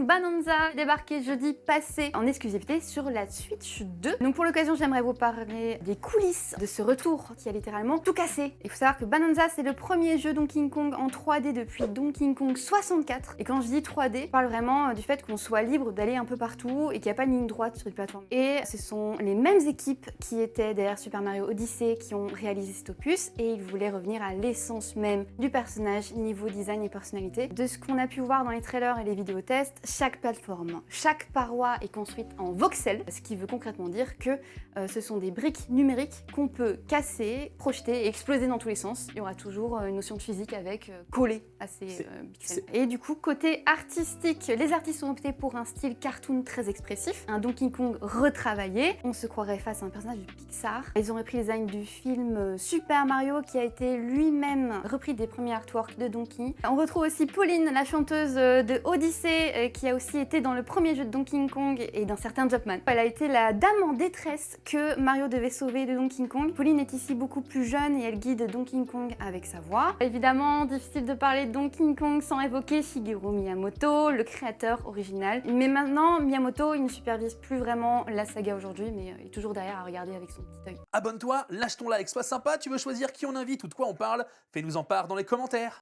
Kong Bonanza débarqué jeudi passé en exclusivité sur la Switch 2. Donc pour l'occasion, j'aimerais vous parler des coulisses de ce retour qui a littéralement tout cassé. Il faut savoir que Bonanza, c'est le premier jeu Donkey Kong en 3D depuis Donkey Kong 64. Et quand je dis 3D, je parle vraiment du fait qu'on soit libre d'aller un peu partout et qu'il n'y a pas de ligne droite sur une plateforme. Et ce sont les mêmes équipes qui étaient derrière Super Mario Odyssey qui ont réalisé cet opus et ils voulaient revenir à l'essence même du personnage, niveau design et personnalité. De ce qu'on a pu voir dans les trailers et les vidéos tests, chaque plateforme, chaque paroi est construite en voxel, ce qui veut concrètement dire que ce sont des briques numériques qu'on peut casser, projeter et exploser dans tous les sens. Il y aura toujours une notion de physique avec coller à ces pixels. Et du coup, côté artistique, les artistes ont opté pour un style cartoon très expressif, un Donkey Kong retravaillé. On se croirait face à un personnage du Pixar. Ils ont repris les designs du film Super Mario qui a été lui-même repris des premiers artworks de Donkey. On retrouve aussi Pauline, la chanteuse de Odyssey, qui a aussi été dans le premier jeu de Donkey Kong et d'un certain Jumpman. Elle a été la dame en détresse que Mario devait sauver de Donkey Kong. Pauline est ici beaucoup plus jeune et elle guide Donkey Kong avec sa voix. Évidemment, difficile de parler de Donkey Kong sans évoquer Shigeru Miyamoto, le créateur original. Mais maintenant, Miyamoto, il ne supervise plus vraiment la saga aujourd'hui, mais il est toujours derrière à regarder avec son petit œil. Abonne-toi, lâche ton like, sois sympa, tu veux choisir qui on invite ou de quoi on parle? Fais-nous en part dans les commentaires.